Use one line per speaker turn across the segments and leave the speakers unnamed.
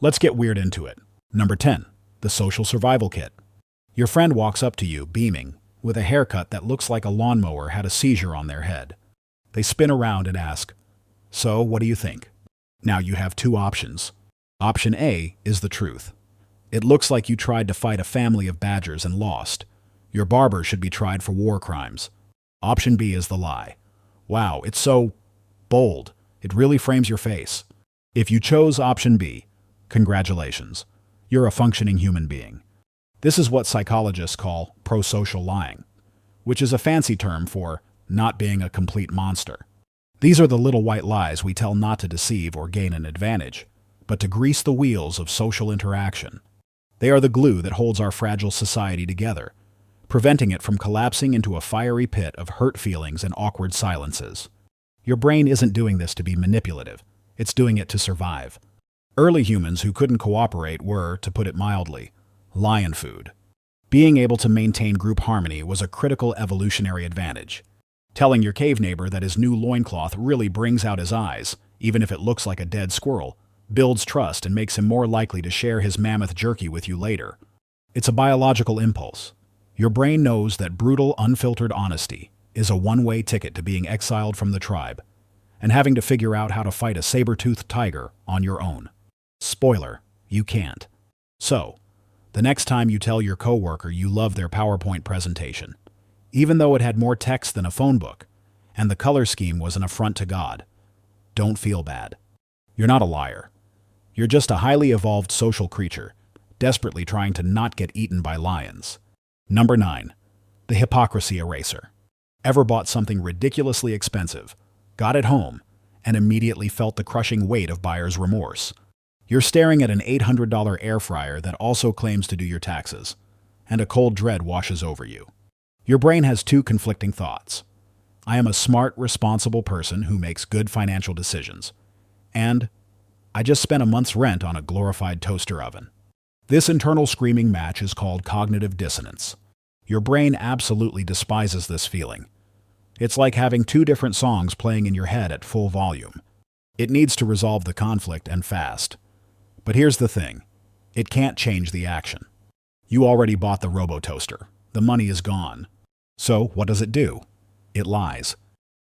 Let's get weird into it. Number 10. The social survival kit. Your friend walks up to you, beaming, with a haircut that looks like a lawnmower had a seizure on their head. They spin around and ask, "So, what do you think?" Now you have two options. Option A is the truth. It looks like you tried to fight a family of badgers and lost. Your barber should be tried for war crimes. Option B is the lie. Wow, it's so bold. It really frames your face. If you chose option B, congratulations. You're a functioning human being. This is what psychologists call prosocial lying, which is a fancy term for not being a complete monster. These are the little white lies we tell not to deceive or gain an advantage, but to grease the wheels of social interaction. They are the glue that holds our fragile society together, preventing it from collapsing into a fiery pit of hurt feelings and awkward silences. Your brain isn't doing this to be manipulative. It's doing it to survive. Early humans who couldn't cooperate were, to put it mildly, lion food. Being able to maintain group harmony was a critical evolutionary advantage. Telling your cave neighbor that his new loincloth really brings out his eyes, even if it looks like a dead squirrel, builds trust and makes him more likely to share his mammoth jerky with you later. It's a biological impulse. Your brain knows that brutal, unfiltered honesty is a one-way ticket to being exiled from the tribe and having to figure out how to fight a saber-toothed tiger on your own. Spoiler, you can't. So, the next time you tell your coworker you love their PowerPoint presentation, even though it had more text than a phone book, and the color scheme was an affront to God, don't feel bad. You're not a liar. You're just a highly evolved social creature, desperately trying to not get eaten by lions. Number 9. The Hypocrisy Eraser. Ever bought something ridiculously expensive, got it home, and immediately felt the crushing weight of buyer's remorse? You're staring at an $800 air fryer that also claims to do your taxes, and a cold dread washes over you. Your brain has two conflicting thoughts. I am a smart, responsible person who makes good financial decisions. And I just spent a month's rent on a glorified toaster oven. This internal screaming match is called cognitive dissonance. Your brain absolutely despises this feeling. It's like having two different songs playing in your head at full volume. It needs to resolve the conflict and fast. But here's the thing. It can't change the action. You already bought the robo-toaster. The money is gone. So what does it do? It lies.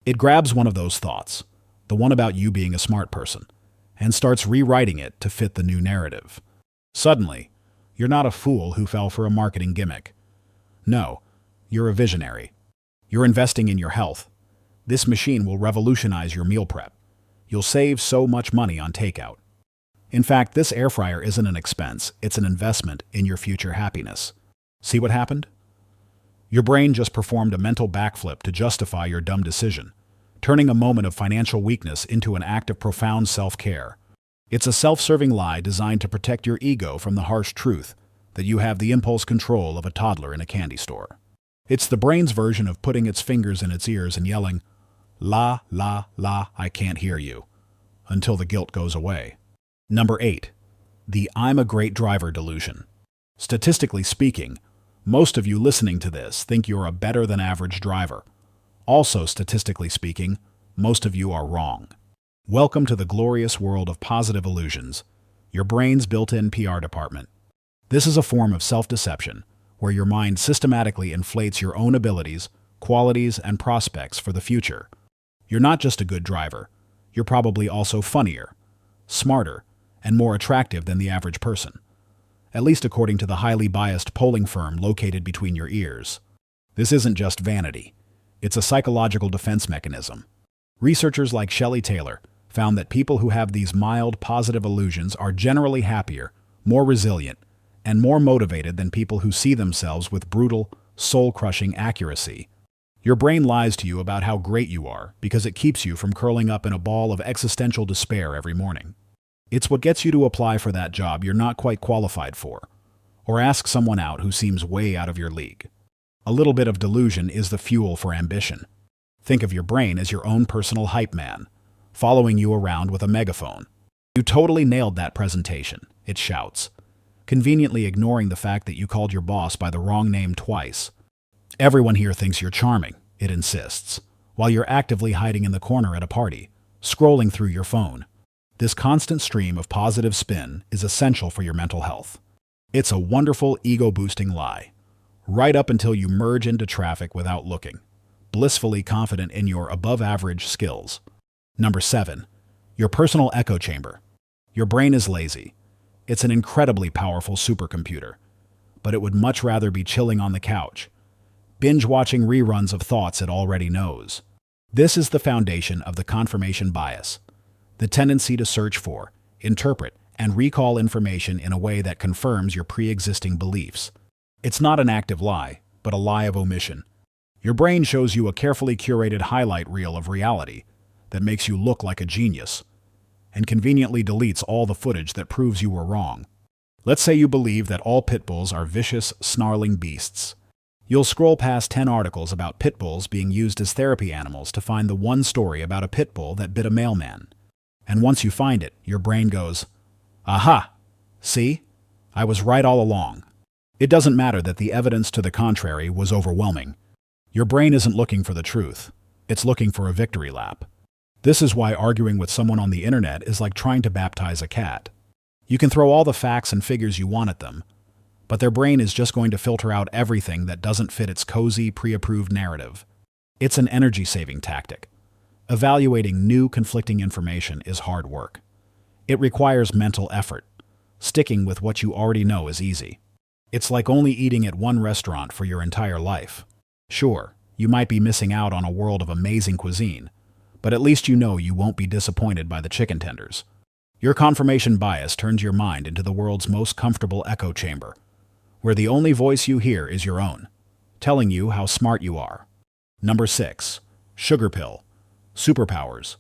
It grabs one of those thoughts, the one about you being a smart person, and starts rewriting it to fit the new narrative. Suddenly, you're not a fool who fell for a marketing gimmick. No, you're a visionary. You're investing in your health. This machine will revolutionize your meal prep. You'll save so much money on takeout. In fact, this air fryer isn't an expense, it's an investment in your future happiness. See what happened? Your brain just performed a mental backflip to justify your dumb decision, turning a moment of financial weakness into an act of profound self-care. It's a self-serving lie designed to protect your ego from the harsh truth that you have the impulse control of a toddler in a candy store. It's the brain's version of putting its fingers in its ears and yelling, "La, la, la, I can't hear you," until the guilt goes away. Number 8. The I'm a great driver delusion. Statistically speaking, most of you listening to this think you're a better-than-average driver. Also, statistically speaking, most of you are wrong. Welcome to the glorious world of positive illusions, your brain's built-in PR department. This is a form of self-deception where your mind systematically inflates your own abilities, qualities, and prospects for the future. You're not just a good driver. You're probably also funnier, smarter, and more attractive than the average person, at least according to the highly biased polling firm located between your ears. This isn't just vanity. It's a psychological defense mechanism. Researchers like Shelley Taylor found that people who have these mild, positive illusions are generally happier, more resilient, and more motivated than people who see themselves with brutal, soul-crushing accuracy. Your brain lies to you about how great you are because it keeps you from curling up in a ball of existential despair every morning. It's what gets you to apply for that job you're not quite qualified for, or ask someone out who seems way out of your league. A little bit of delusion is the fuel for ambition. Think of your brain as your own personal hype man, following you around with a megaphone. "You totally nailed that presentation," it shouts, conveniently ignoring the fact that you called your boss by the wrong name twice. "Everyone here thinks you're charming," it insists, while you're actively hiding in the corner at a party, scrolling through your phone. This constant stream of positive spin is essential for your mental health. It's a wonderful ego-boosting lie, right up until you merge into traffic without looking, blissfully confident in your above-average skills. Number 7. Your personal echo chamber. Your brain is lazy. It's an incredibly powerful supercomputer, but it would much rather be chilling on the couch, binge-watching reruns of thoughts it already knows. This is the foundation of the confirmation bias, the tendency to search for, interpret, and recall information in a way that confirms your pre-existing beliefs. It's not an active lie, but a lie of omission. Your brain shows you a carefully curated highlight reel of reality that makes you look like a genius, and conveniently deletes all the footage that proves you were wrong. Let's say you believe that all pit bulls are vicious, snarling beasts. You'll scroll past 10 articles about pit bulls being used as therapy animals to find the one story about a pit bull that bit a mailman. And once you find it, your brain goes, "Aha! See? I was right all along." It doesn't matter that the evidence to the contrary was overwhelming. Your brain isn't looking for the truth. It's looking for a victory lap. This is why arguing with someone on the internet is like trying to baptize a cat. You can throw all the facts and figures you want at them, but their brain is just going to filter out everything that doesn't fit its cozy, pre-approved narrative. It's an energy-saving tactic. Evaluating new, conflicting information is hard work. It requires mental effort. Sticking with what you already know is easy. It's like only eating at one restaurant for your entire life. Sure, you might be missing out on a world of amazing cuisine, but at least you know you won't be disappointed by the chicken tenders. Your confirmation bias turns your mind into the world's most comfortable echo chamber, where the only voice you hear is your own, telling you how smart you are. Number 6. Sugar pill. Superpowers.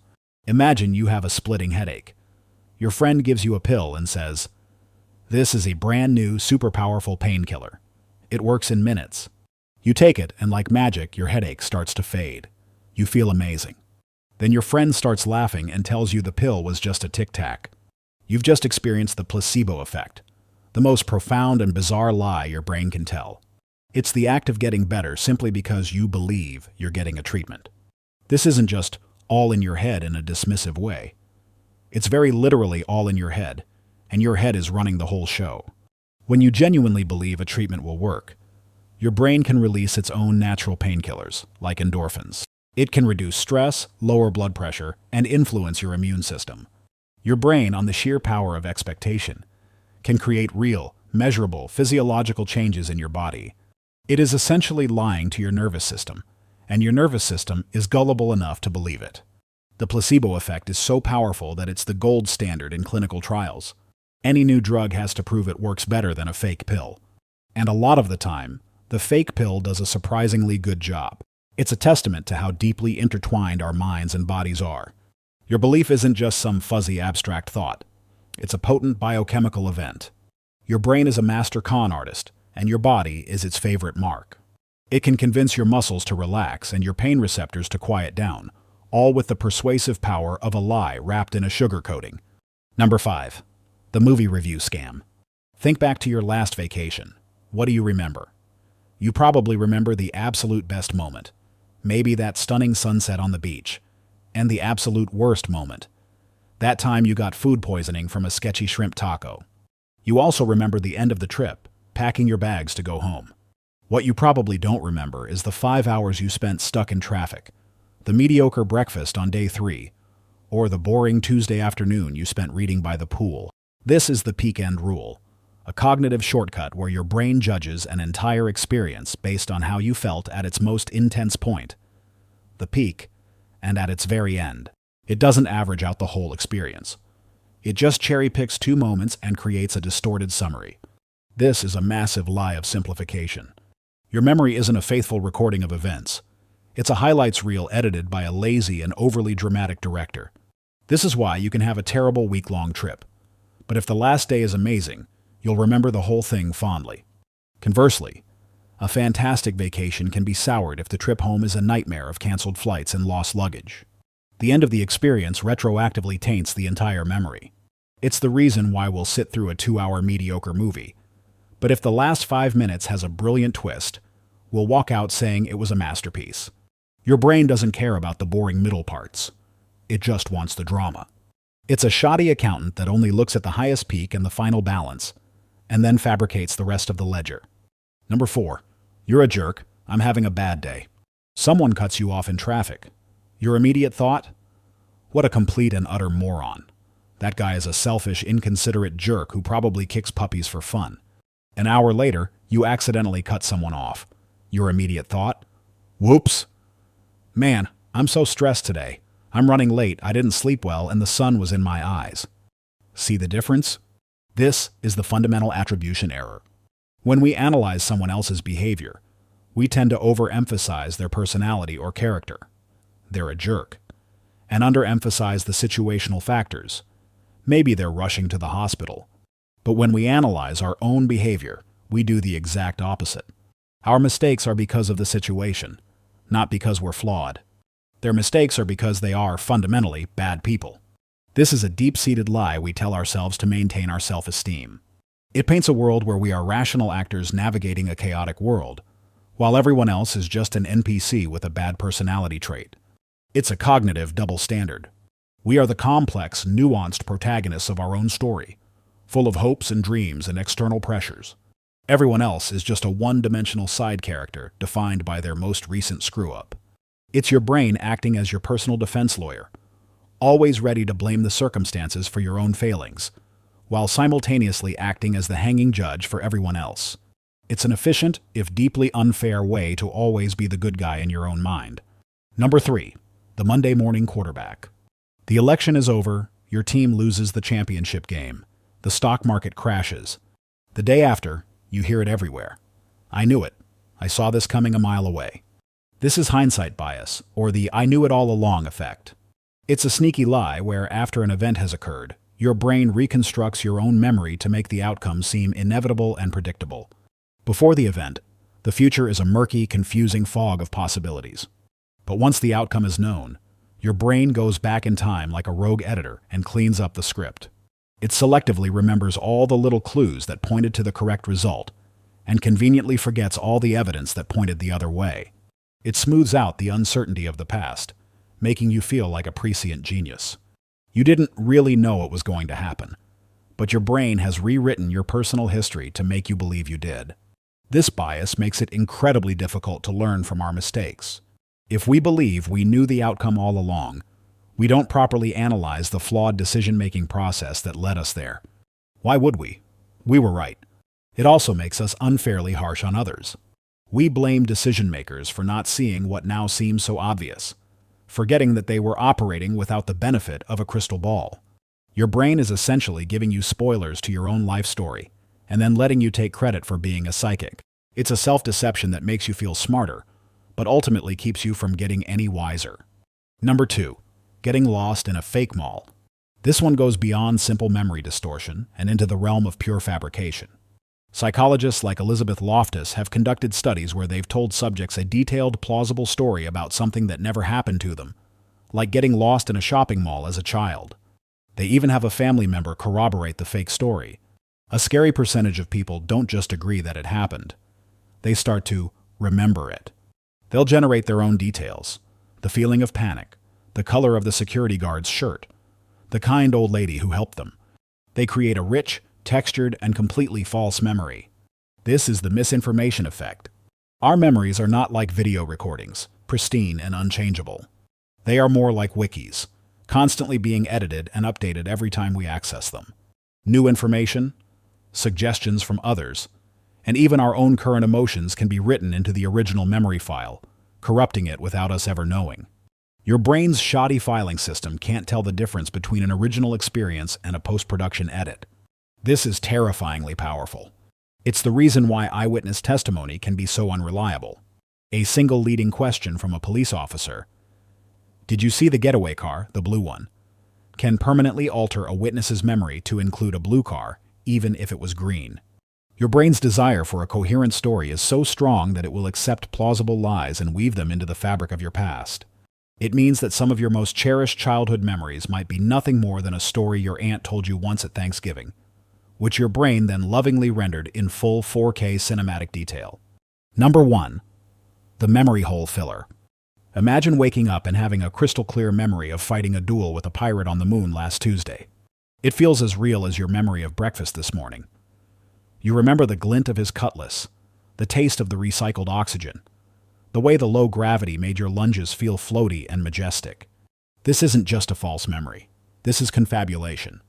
Imagine you have a splitting headache. Your friend gives you a pill and says, "This is a brand new, super powerful painkiller. It works in minutes." You take it, and like magic, your headache starts to fade. You feel amazing. Then your friend starts laughing and tells you the pill was just a tic-tac. You've just experienced the placebo effect, the most profound and bizarre lie your brain can tell. It's the act of getting better simply because you believe you're getting a treatment. This isn't just all in your head in a dismissive way. It's very literally all in your head, and your head is running the whole show. When you genuinely believe a treatment will work, your brain can release its own natural painkillers, like endorphins. It can reduce stress, lower blood pressure, and influence your immune system. Your brain, on the sheer power of expectation, can create real, measurable, physiological changes in your body. It is essentially lying to your nervous system, and your nervous system is gullible enough to believe it. The placebo effect is so powerful that it's the gold standard in clinical trials. Any new drug has to prove it works better than a fake pill. And a lot of the time, the fake pill does a surprisingly good job. It's a testament to how deeply intertwined our minds and bodies are. Your belief isn't just some fuzzy abstract thought. It's a potent biochemical event. Your brain is a master con artist, and your body is its favorite mark. It can convince your muscles to relax and your pain receptors to quiet down, all with the persuasive power of a lie wrapped in a sugar coating. Number 5. The movie review scam. Think back to your last vacation. What do you remember? You probably remember the absolute best moment. Maybe that stunning sunset on the beach. And the absolute worst moment. That time you got food poisoning from a sketchy shrimp taco. You also remember the end of the trip, packing your bags to go home. What you probably don't remember is the 5 hours you spent stuck in traffic, the mediocre breakfast on day 3, or the boring Tuesday afternoon you spent reading by the pool. This is the peak end rule, a cognitive shortcut where your brain judges an entire experience based on how you felt at its most intense point, the peak, and at its very end. It doesn't average out the whole experience. It just cherry-picks 2 moments and creates a distorted summary. This is a massive lie of simplification. Your memory isn't a faithful recording of events. It's a highlights reel edited by a lazy and overly dramatic director. This is why you can have a terrible week-long trip. But if the last day is amazing, you'll remember the whole thing fondly. Conversely, a fantastic vacation can be soured if the trip home is a nightmare of canceled flights and lost luggage. The end of the experience retroactively taints the entire memory. It's the reason why we'll sit through a 2-hour mediocre movie. But if the last 5 minutes has a brilliant twist, we'll walk out saying it was a masterpiece. Your brain doesn't care about the boring middle parts. It just wants the drama. It's a shoddy accountant that only looks at the highest peak and the final balance, and then fabricates the rest of the ledger. Number 4. You're a jerk. I'm having a bad day. Someone cuts you off in traffic. Your immediate thought? What a complete and utter moron. That guy is a selfish, inconsiderate jerk who probably kicks puppies for fun. An hour later, you accidentally cut someone off. Your immediate thought? Whoops. Man, I'm so stressed today. I'm running late, I didn't sleep well, and the sun was in my eyes. See the difference? This is the fundamental attribution error. When we analyze someone else's behavior, we tend to overemphasize their personality or character. They're a jerk. And underemphasize the situational factors. Maybe they're rushing to the hospital. But when we analyze our own behavior, we do the exact opposite. Our mistakes are because of the situation, not because we're flawed. Their mistakes are because they are, fundamentally, bad people. This is a deep-seated lie we tell ourselves to maintain our self-esteem. It paints a world where we are rational actors navigating a chaotic world, while everyone else is just an NPC with a bad personality trait. It's a cognitive double standard. We are the complex, nuanced protagonists of our own story, full of hopes and dreams and external pressures. Everyone else is just a one-dimensional side character defined by their most recent screw-up. It's your brain acting as your personal defense lawyer, always ready to blame the circumstances for your own failings, while simultaneously acting as the hanging judge for everyone else. It's an efficient, if deeply unfair, way to always be the good guy in your own mind. Number 3. The Monday morning quarterback. The election is over, your team loses the championship game, the stock market crashes. The day after, you hear it everywhere. I knew it. I saw this coming a mile away. This is hindsight bias, or the I knew it all along effect. It's a sneaky lie where, after an event has occurred, your brain reconstructs your own memory to make the outcome seem inevitable and predictable. Before the event, the future is a murky, confusing fog of possibilities. But once the outcome is known, your brain goes back in time like a rogue editor and cleans up the script. It selectively remembers all the little clues that pointed to the correct result, and conveniently forgets all the evidence that pointed the other way. It smooths out the uncertainty of the past, making you feel like a prescient genius. You didn't really know it was going to happen, but your brain has rewritten your personal history to make you believe you did. This bias makes it incredibly difficult to learn from our mistakes. If we believe we knew the outcome all along, we don't properly analyze the flawed decision-making process that led us there. Why would we? We were right. It also makes us unfairly harsh on others. We blame decision-makers for not seeing what now seems so obvious, forgetting that they were operating without the benefit of a crystal ball. Your brain is essentially giving you spoilers to your own life story, and then letting you take credit for being a psychic. It's a self-deception that makes you feel smarter, but ultimately keeps you from getting any wiser. Number 2. Getting lost in a fake mall. This one goes beyond simple memory distortion and into the realm of pure fabrication. Psychologists like Elizabeth Loftus have conducted studies where they've told subjects a detailed, plausible story about something that never happened to them, like getting lost in a shopping mall as a child. They even have a family member corroborate the fake story. A scary percentage of people don't just agree that it happened. They start to remember it. They'll generate their own details: the feeling of panic, the color of the security guard's shirt, the kind old lady who helped them. They create a rich, textured, and completely false memory. This is the misinformation effect. Our memories are not like video recordings, pristine and unchangeable. They are more like wikis, constantly being edited and updated every time we access them. New information, suggestions from others, and even our own current emotions can be written into the original memory file, corrupting it without us ever knowing. Your brain's shoddy filing system can't tell the difference between an original experience and a post-production edit. This is terrifyingly powerful. It's the reason why eyewitness testimony can be so unreliable. A single leading question from a police officer, "Did you see the getaway car, the blue one?" can permanently alter a witness's memory to include a blue car, even if it was green. Your brain's desire for a coherent story is so strong that it will accept plausible lies and weave them into the fabric of your past. It means that some of your most cherished childhood memories might be nothing more than a story your aunt told you once at Thanksgiving, which your brain then lovingly rendered in full 4K cinematic detail. Number 1. The memory hole filler. Imagine waking up and having a crystal clear memory of fighting a duel with a pirate on the moon last Tuesday. It feels as real as your memory of breakfast this morning. You remember the glint of his cutlass, the taste of the recycled oxygen, the way the low gravity made your lunges feel floaty and majestic. This isn't just a false memory. This is confabulation.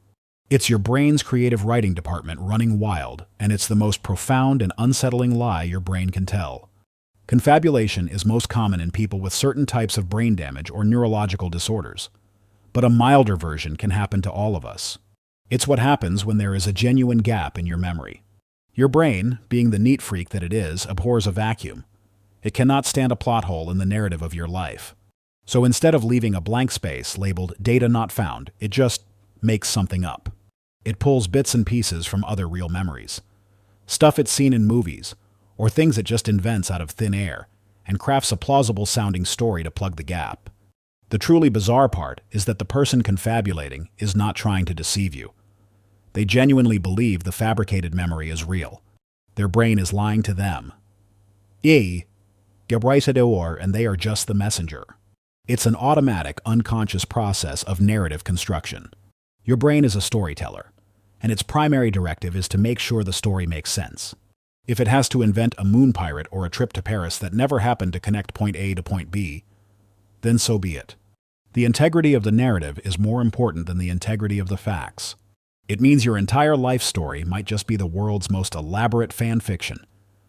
It's your brain's creative writing department running wild, and it's the most profound and unsettling lie your brain can tell. Confabulation is most common in people with certain types of brain damage or neurological disorders, but a milder version can happen to all of us. It's what happens when there is a genuine gap in your memory. Your brain, being the neat freak that it is, abhors a vacuum. It cannot stand a plot hole in the narrative of your life. So instead of leaving a blank space labeled data not found, it just makes something up. It pulls bits and pieces from other real memories, stuff it's seen in movies, or things it just invents out of thin air, and crafts a plausible sounding story to plug the gap. The truly bizarre part is that the person confabulating is not trying to deceive you. They genuinely believe the fabricated memory is real. Their brain is lying to them. And they are just the messenger. It's an automatic, unconscious process of narrative construction. Your brain is a storyteller, and its primary directive is to make sure the story makes sense. If it has to invent a moon pirate or a trip to Paris that never happened to connect point A to point B, then so be it. The integrity of the narrative is more important than the integrity of the facts. It means your entire life story might just be the world's most elaborate fan fiction,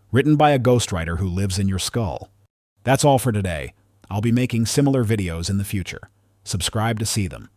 written by a ghostwriter who lives in your skull. That's all for today. I'll be making similar videos in the future. Subscribe to see them.